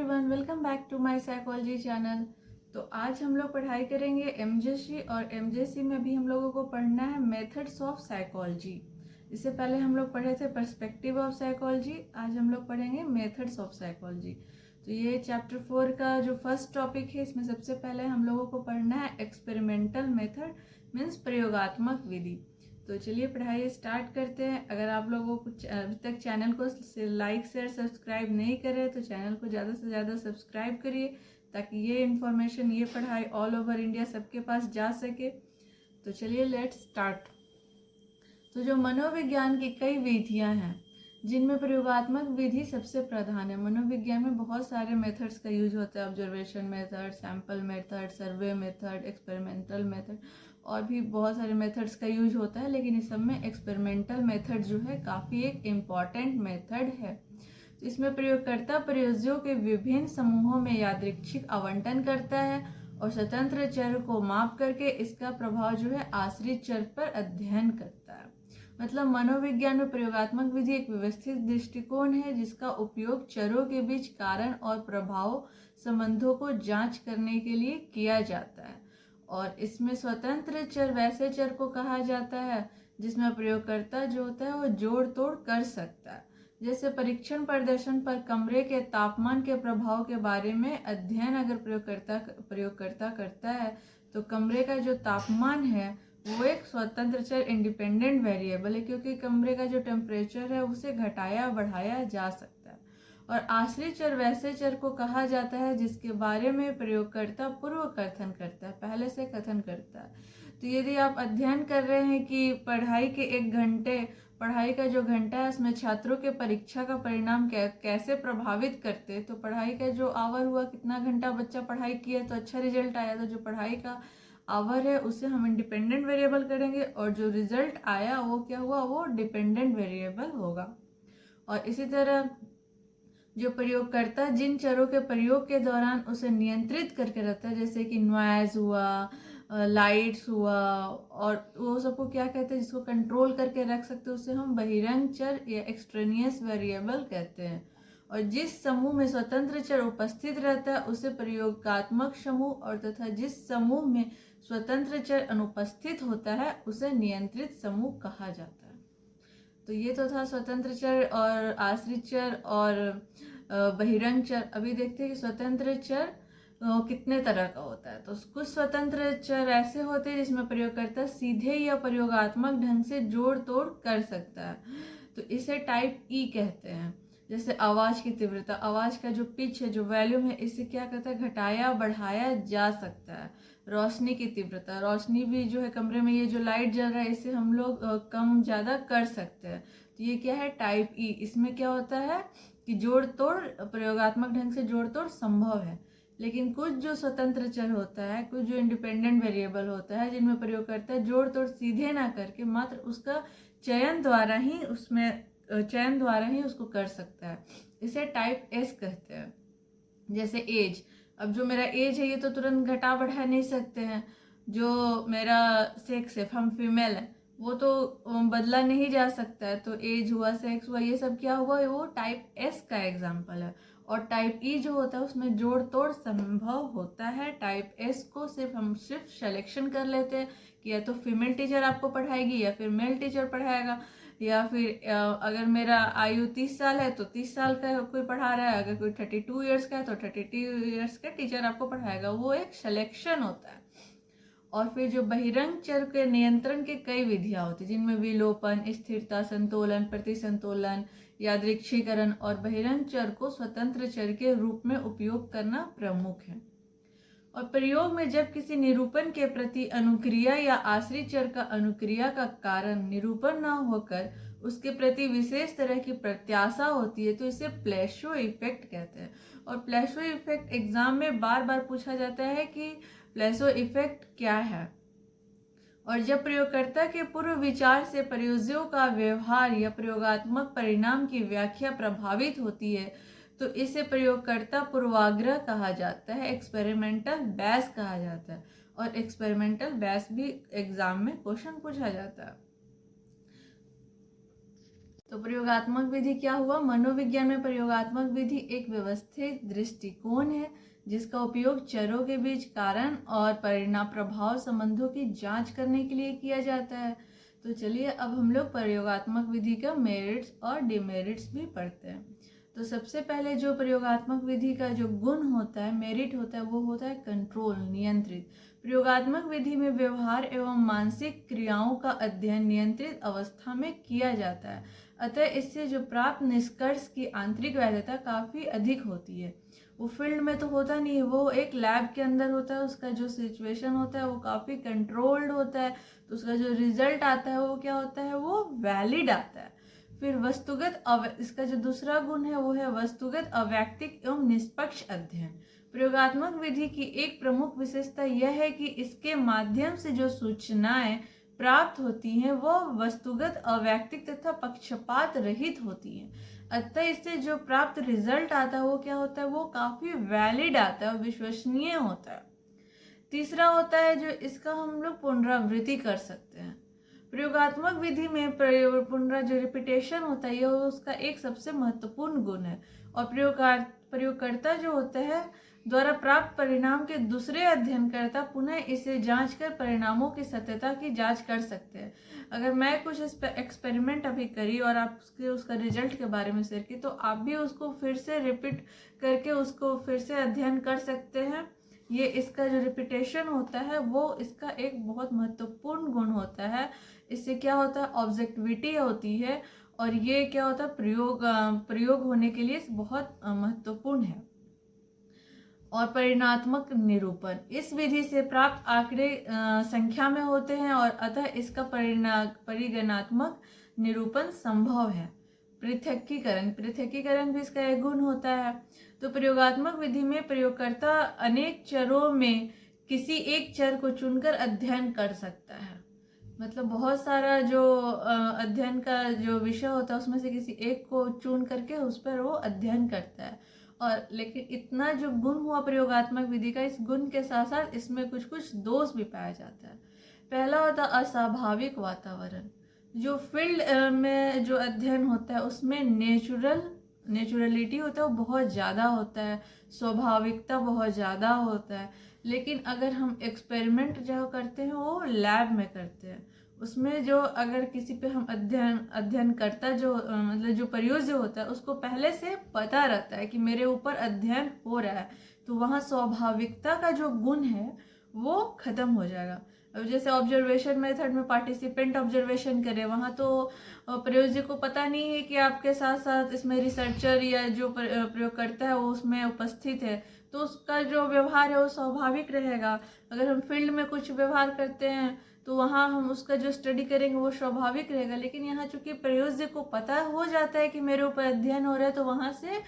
Everyone, welcome back to my psychology channel. तो आज हम लोग पढ़ाई करेंगे एमजेसी और एमजेसी में भी हम लोगों को पढ़ना है मेथड्स ऑफ साइकोलॉजी। इससे पहले हम लोग पढ़े थे पर्सपेक्टिव ऑफ साइकोलॉजी, आज हम लोग पढ़ेंगे मेथड्स ऑफ साइकोलॉजी। तो ये चैप्टर 4 का जो फर्स्ट टॉपिक है, इसमें सबसे पहले हम लोगों को पढ़ना है एक्सपेरिमेंटल मेथड मीन्स प्रयोगात्मक विधि। तो चलिए पढ़ाई स्टार्ट करते हैं। अगर आप लोगों को अभी तक चैनल को लाइक शेयर सब्सक्राइब नहीं करे तो चैनल को ज़्यादा से ज़्यादा सब्सक्राइब करिए, ताकि ये इन्फॉर्मेशन, ये पढ़ाई ऑल ओवर इंडिया सबके पास जा सके। तो चलिए लेट्स स्टार्ट। तो जो मनोविज्ञान की कई विधियां हैं जिनमें प्रयोगात्मक विधि सबसे प्रधान है। मनोविज्ञान में बहुत सारे मेथड्स का यूज होता है, observation method, sample method, survey method, experimental method और भी बहुत सारे मेथड्स का यूज होता है, लेकिन इस सब में एक्सपेरिमेंटल मेथड जो है काफ़ी एक इम्पॉर्टेंट मेथड है। तो इसमें प्रयोगकर्ता प्रयोज्यों के विभिन्न समूहों में यादृच्छिक आवंटन करता है और स्वतंत्र चर को माप करके इसका प्रभाव जो है आश्रित चर पर अध्ययन करता है। मतलब मनोविज्ञान में प्रयोगात्मक विधि एक व्यवस्थित दृष्टिकोण है जिसका उपयोग चरों के बीच कारण और प्रभाव संबंधों को जांच करने के लिए किया जाता है। और इसमें स्वतंत्र चर वैसे चर को कहा जाता है जिसमें प्रयोगकर्ता जो होता है वो जोड़ तोड़ कर सकता है। जैसे परीक्षण प्रदर्शन पर कमरे के तापमान के प्रभाव के बारे में अध्ययन अगर प्रयोगकर्ता करता है तो कमरे का जो तापमान है वो एक स्वतंत्र चर इंडिपेंडेंट वेरिएबल है, क्योंकि कमरे का जो टेम्परेचर है उसे घटाया बढ़ाया जा सकता है। और आश्रित चर वैसे चर को कहा जाता है जिसके बारे में प्रयोगकर्ता पूर्व कथन करता है, पहले से कथन करता है। तो यदि आप अध्ययन कर रहे हैं कि पढ़ाई के 1 घंटे, पढ़ाई का जो घंटा है उसमें छात्रों के परीक्षा का परिणाम कैसे प्रभावित करते, तो पढ़ाई का जो आवर हुआ, कितना घंटा बच्चा पढ़ाई किया तो अच्छा रिजल्ट आया, तो जो पढ़ाई का आवर है उसे हम इंडिपेंडेंट वेरिएबल करेंगे और जो रिजल्ट आया वो क्या हुआ, वो डिपेंडेंट वेरिएबल होगा। और इसी तरह जो प्रयोगकर्ता जिन चरों के प्रयोग के दौरान उसे नियंत्रित करके रखता है, जैसे कि नॉइज हुआ, लाइट्स हुआ, और वो सबको क्या कहते हैं, जिसको कंट्रोल करके रख सकते हैं उसे हम बहिरंग चर या एक्सट्रेनियस वेरिएबल कहते हैं। और जिस समूह में स्वतंत्र चर उपस्थित रहता है उसे प्रयोगात्मक समूह, और तथा जिस समूह में स्वतंत्र चर अनुपस्थित होता है उसे नियंत्रित समूह कहा जाता है। तो ये तो था स्वतंत्र चर और आश्रित चर और बहिरंग चर। अभी देखते हैं कि स्वतंत्र चर कितने तरह का होता है। तो कुछ स्वतंत्र चर ऐसे होते हैं जिसमें प्रयोगकर्ता सीधे या प्रयोगात्मक ढंग से जोड़ तोड़ कर सकता है, तो इसे टाइप ई कहते हैं। जैसे आवाज की तीव्रता, आवाज का जो पिच है, जो वॉल्यूम है, इसे क्या कहता है, घटाया बढ़ाया जा सकता है। रोशनी की तीव्रता, रोशनी भी जो है कमरे में ये जो लाइट जल रहा है इसे हम लोग कम ज़्यादा कर सकते हैं। तो ये क्या है, टाइप ई। इसमें क्या होता है कि जोड़ तोड़, प्रयोगात्मक ढंग से जोड़ तोड़ संभव है। लेकिन कुछ जो स्वतंत्र चर होता है, कुछ जो इंडिपेंडेंट वेरिएबल होता है, जिनमें प्रयोगकर्ता जोड़ तोड़ सीधे ना करके मात्र उसका चयन द्वारा ही उसको कर सकता है, इसे टाइप एस कहते हैं। जैसे एज, अब जो मेरा एज है ये तो तुरंत घटा बढ़ा नहीं सकते हैं। जो मेरा सेक्स है, हम फीमेल है, वो तो बदला नहीं जा सकता है। तो एज हुआ, सेक्स हुआ, ये सब क्या हुआ, वो टाइप एस का एग्जाम्पल है। और टाइप ई जो होता है उसमें जोड़ तोड़ संभव होता है। टाइप एस को हम सिर्फ सिलेक्शन कर लेते हैं कि या तो फीमेल टीचर आपको पढ़ाएगी या फिर मेल टीचर पढ़ाएगा, या फिर अगर मेरा आयु 30 साल है तो 30 साल का कोई पढ़ा रहा है, अगर कोई 32 ईयर्स का है तो 32 ईयर्स का टीचर आपको पढ़ाएगा। वो एक सिलेक्शन होता है। और फिर जो बहिरंग चर के नियंत्रण के कई विधियां होती हैं, जिनमें विलोपन, स्थिरता, संतोलन, प्रतिसंतोलन, यादृच्छीकरण और बहिरंग चर को स्वतंत्र चर के रूप में उपयोग करना प्रमुख है। और प्रयोग में जब किसी निरूपण के प्रति अनुक्रिया या आश्रित चर का अनुक्रिया का कारण निरूपण न होकर उसके प्रति विशेष तरह की प्रत्याशा होती है तो इसे प्लेशो इफेक्ट कहते हैं। और प्लेशो इफेक्ट एग्जाम में बार बार पूछा जाता है कि प्लेशो इफेक्ट क्या है। और जब प्रयोगकर्ता के पूर्व विचार से प्रयोज्यों का व्यवहार या प्रयोगात्मक परिणाम की व्याख्या प्रभावित होती है तो इसे प्रयोगकर्ता पूर्वाग्रह कहा जाता है, एक्सपेरिमेंटल बैस कहा जाता है। और एक्सपेरिमेंटल बैस भी एग्जाम में क्वेश्चन पूछा जाता है। तो प्रयोगात्मक विधि क्या हुआ? मनोविज्ञान में प्रयोगात्मक विधि एक व्यवस्थित दृष्टिकोण है जिसका उपयोग चरों के बीच कारण और परिणाम प्रभाव संबंधों की जांच करने के लिए किया जाता है। तो चलिए अब हम लोग प्रयोगात्मक विधि का मेरिट्स और डिमेरिट्स भी पढ़ते हैं। तो सबसे पहले जो प्रयोगात्मक विधि का जो गुण होता है, मेरिट होता है, वो होता है कंट्रोल, नियंत्रित। प्रयोगात्मक विधि में व्यवहार एवं मानसिक क्रियाओं का अध्ययन नियंत्रित अवस्था में किया जाता है, अतः इससे जो प्राप्त निष्कर्ष की आंतरिक वैधता काफ़ी अधिक होती है। वो फील्ड में तो होता नहीं है, वो एक लैब के अंदर होता है, उसका जो सिचुएशन होता है वो काफ़ी कंट्रोल्ड होता है, तो उसका जो रिजल्ट आता है वो क्या होता है? वो वैलिड आता है। फिर वस्तुगत इसका जो दूसरा गुण है वो है वस्तुगत अवैक्तिक एवं निष्पक्ष अध्ययन। प्रयोगात्मक विधि की एक प्रमुख विशेषता यह है कि इसके माध्यम से जो सूचनाएं प्राप्त होती हैं वो वस्तुगत अवैक्तिक तथा पक्षपात रहित होती हैं, अतः इससे जो प्राप्त रिजल्ट आता है वो क्या होता है? वो काफ़ी वैलिड आता है, विश्वसनीय होता है। तीसरा होता है जो इसका हम लोग पुनरावृत्ति कर सकते हैं। प्रयोगात्मक विधि में जो रिपीटेशन होता है ये उसका एक सबसे महत्वपूर्ण गुण है, और प्रयोगकर्ता जो होते हैं द्वारा प्राप्त परिणाम के दूसरे अध्ययनकर्ता पुनः इसे जांचकर परिणामों की सत्यता की जांच कर सकते हैं। अगर मैं कुछ एक्सपेरिमेंट अभी करी और आप उसका रिजल्ट के बारे में शेयर की, तो आप भी उसको फिर से रिपीट करके उसको फिर से अध्ययन कर सकते हैं। ये इसका जो रिपीटेशन होता है वो इसका एक बहुत महत्वपूर्ण गुण होता है। इससे क्या होता है? ऑब्जेक्टिविटी होती है, और ये क्या होता है? प्रयोग होने के लिए बहुत महत्वपूर्ण है। और परिणात्मक निरूपण, इस विधि से प्राप्त आंकड़े संख्या में होते हैं और अतः इसका परिगणात्मक निरूपण संभव है। पृथकीकरण भी इसका एक गुण होता है। तो प्रयोगात्मक विधि में प्रयोगकर्ता अनेक चरों में किसी एक चर को चुनकर अध्ययन कर सकता है। मतलब बहुत सारा जो अध्ययन का जो विषय होता है उसमें से किसी एक को चुन करके उस पर वो अध्ययन करता है। और लेकिन इतना जो गुण हुआ प्रयोगात्मक विधि का, इस गुण के साथ साथ इसमें कुछ कुछ दोष भी पाया जाता है। पहला होता है अस्वाभाविक वातावरण। जो फील्ड में जो अध्ययन होता है उसमें नेचुरलिटी होता है वो बहुत ज़्यादा होता है, स्वाभाविकता बहुत ज़्यादा होता है। लेकिन अगर हम एक्सपेरिमेंट जो करते हैं वो लैब में करते हैं, उसमें जो अगर किसी पे हम अध्ययन करता जो मतलब जो प्रयोज्य होता है उसको पहले से पता रहता है कि मेरे ऊपर अध्ययन हो रहा है, तो वहाँ स्वाभाविकता का जो गुण है वो खत्म हो जाएगा। अब जैसे ऑब्जर्वेशन मेथड में पार्टिसिपेंट ऑब्जर्वेशन करे, वहाँ तो प्रयोज्य को पता नहीं है कि आपके साथ साथ इसमें रिसर्चर या जो प्रयोग करता है वो उसमें उपस्थित है, तो उसका जो व्यवहार है वो स्वाभाविक रहेगा। अगर हम फील्ड में कुछ व्यवहार करते हैं तो वहाँ हम उसका जो स्टडी करेंगे वो स्वाभाविक रहेगा। लेकिन यहाँ चूंकि प्रयोज्य को पता हो जाता है कि मेरे ऊपर अध्ययन हो रहा है, तो वहाँ से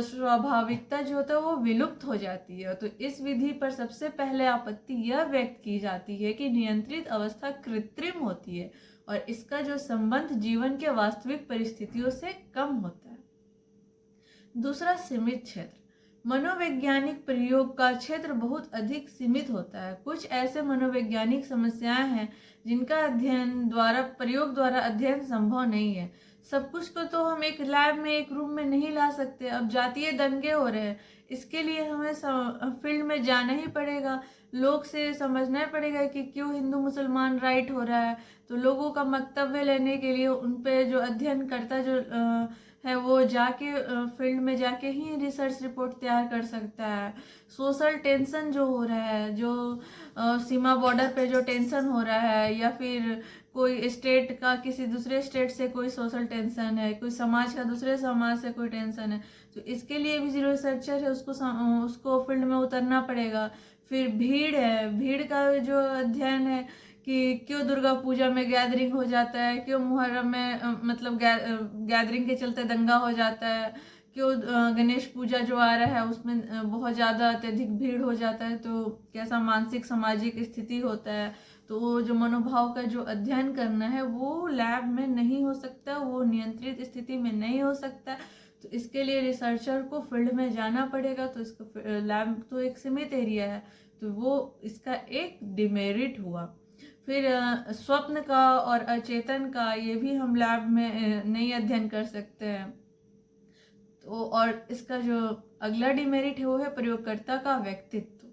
स्वाभाविकता जो होता है वो विलुप्त हो जाती है। तो इस विधि पर सबसे पहले आपत्ति यह व्यक्त की जाती है कि नियंत्रित अवस्था कृत्रिम होती है और इसका जो संबंध जीवन के वास्तविक परिस्थितियों से कम होता है। दूसरा, सीमित क्षेत्र। मनोवैज्ञानिक प्रयोग का क्षेत्र बहुत अधिक सीमित होता है। कुछ ऐसे मनोवैज्ञानिक समस्याएं हैं जिनका प्रयोग द्वारा अध्ययन संभव नहीं है। सब कुछ को तो हम एक लैब में एक रूम में नहीं ला सकते। अब जातीय दंगे हो रहे हैं, इसके लिए हमें फील्ड में जाना ही पड़ेगा, लोग से समझना पड़ेगा कि क्यों हिंदू मुसलमान राइट हो रहा है। तो लोगों का वक्तव्य लेने के लिए उन पे जो अध्ययन करता जो है वो जाके फील्ड में जाके ही रिसर्च रिपोर्ट तैयार कर सकता है। सोशल टेंशन जो हो रहा है, जो सीमा बॉर्डर पे जो टेंशन हो रहा है, या फिर कोई स्टेट का किसी दूसरे स्टेट से कोई सोशल टेंशन है, कोई समाज का दूसरे समाज से कोई टेंशन है, तो इसके लिए भी जो रिसर्चर है उसको फील्ड में उतरना पड़ेगा। फिर भीड़ है, भीड़ का जो अध्ययन है कि क्यों दुर्गा पूजा में गैदरिंग हो जाता है, क्यों मुहर्रम में मतलब गैदरिंग के चलते दंगा हो जाता है, क्यों गणेश पूजा जो आ रहा है उसमें बहुत ज़्यादा अत्यधिक भीड़ हो जाता है, तो कैसा मानसिक सामाजिक स्थिति होता है। तो वो जो मनोभाव का जो अध्ययन करना है वो लैब में नहीं हो सकता, वो नियंत्रित स्थिति में नहीं हो सकता। तो इसके लिए रिसर्चर को फील्ड में जाना पड़ेगा। तो इसका लैब तो एक सीमित एरिया है, तो वो इसका एक डिमेरिट हुआ। फिर स्वप्न का और अचेतन का ये भी हम लैब में नहीं अध्ययन कर सकते हैं। तो और इसका जो अगला डिमेरिट है वो है प्रयोगकर्ता का व्यक्तित्व।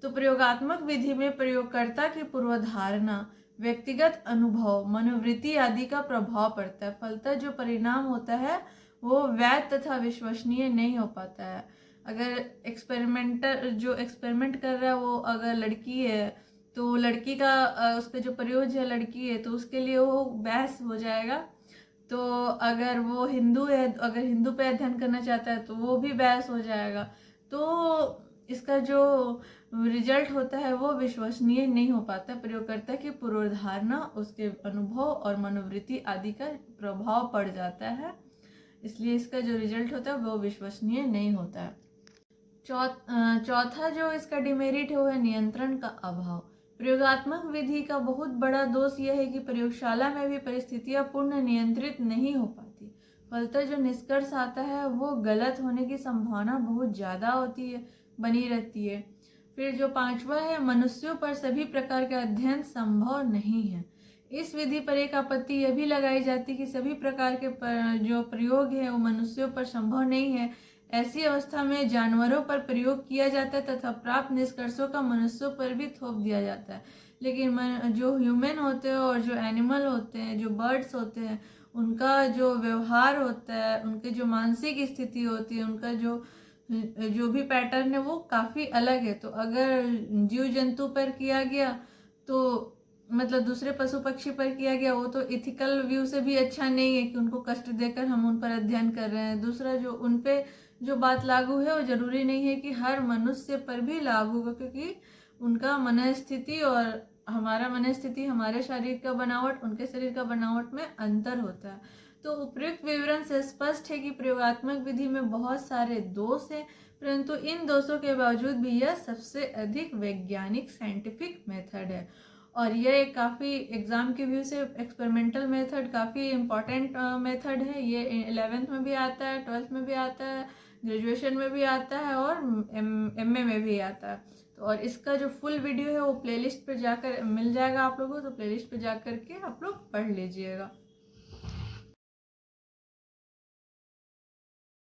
तो प्रयोगात्मक विधि में प्रयोगकर्ता की पूर्वधारणा, व्यक्तिगत अनुभव, मनोवृत्ति आदि का प्रभाव पड़ता है। फलतः जो परिणाम होता है वो वैध तथा विश्वसनीय नहीं हो पाता है। अगर जो एक्सपेरिमेंट कर रहा है वो अगर लड़की है तो लड़की का उसका जो प्रयोग है लड़की है तो उसके लिए वो बहस हो जाएगा। तो अगर वो हिंदू है, अगर हिंदू पे अध्ययन करना चाहता है तो वो भी बहस हो जाएगा। तो इसका जो रिजल्ट होता है वो विश्वसनीय नहीं हो पाता। प्रयोगकर्ता की पूर्वधारणा, उसके अनुभव और मनोवृत्ति आदि का प्रभाव पड़ जाता है, इसलिए इसका जो रिजल्ट होता है वो विश्वसनीय नहीं होता है। चौथा जो इसका डिमेरिट है वो है नियंत्रण का अभाव। प्रयोगात्मक विधि का बहुत बड़ा दोष यह है कि प्रयोगशाला में भी परिस्थितियां पूर्ण नियंत्रित नहीं हो पाती। फलतः जो निष्कर्ष आता है वो गलत होने की संभावना बहुत ज़्यादा होती है, बनी रहती है। फिर जो पांचवा है, मनुष्यों पर सभी प्रकार का अध्ययन संभव नहीं है। इस विधि पर एक आपत्ति यह भी लगाई जाती है कि सभी प्रकार के जो प्रयोग है वो मनुष्यों पर संभव नहीं है। ऐसी अवस्था में जानवरों पर प्रयोग किया जाता है तथा प्राप्त निष्कर्षों का मनुष्यों पर भी थोप दिया जाता है। लेकिन जो ह्यूमन होते हैं और जो एनिमल होते हैं, जो बर्ड्स होते हैं, उनका जो व्यवहार होता है, उनकी जो मानसिक स्थिति होती है, उनका जो भी पैटर्न है वो काफ़ी अलग है। तो अगर जीव जंतु पर किया गया तो मतलब दूसरे पशु पक्षी पर किया गया वो तो इथिकल व्यू से भी अच्छा नहीं है कि उनको कष्ट देकर हम उन पर अध्ययन कर रहे हैं। दूसरा जो उन पे जो बात लागू है वो जरूरी नहीं है कि हर मनुष्य पर भी लागू हो, क्योंकि उनका मनस्थिति और हमारा मनस्थिति, हमारे शरीर का बनावट, उनके शरीर का बनावट में अंतर होता है। तो उपयुक्त विवरण से स्पष्ट है कि प्रयोगात्मक विधि में बहुत सारे दोष हैं, परंतु इन दोषों के बावजूद भी यह सबसे अधिक वैज्ञानिक साइंटिफिक मेथड है। और यह एक काफ़ी एग्ज़ाम के व्यू से एक्सपेरिमेंटल मेथड काफ़ी इम्पॉर्टेंट मेथड है। ये 11th में भी आता है, 12th में भी आता है, ग्रेजुएशन में भी आता है और MA में भी आता है। तो और इसका जो फुल वीडियो है वो प्लेलिस्ट पर जाकर मिल जाएगा आप लोगों को, तो प्लेलिस्ट पर जा कर के आप लोग पढ़ लीजिएगा।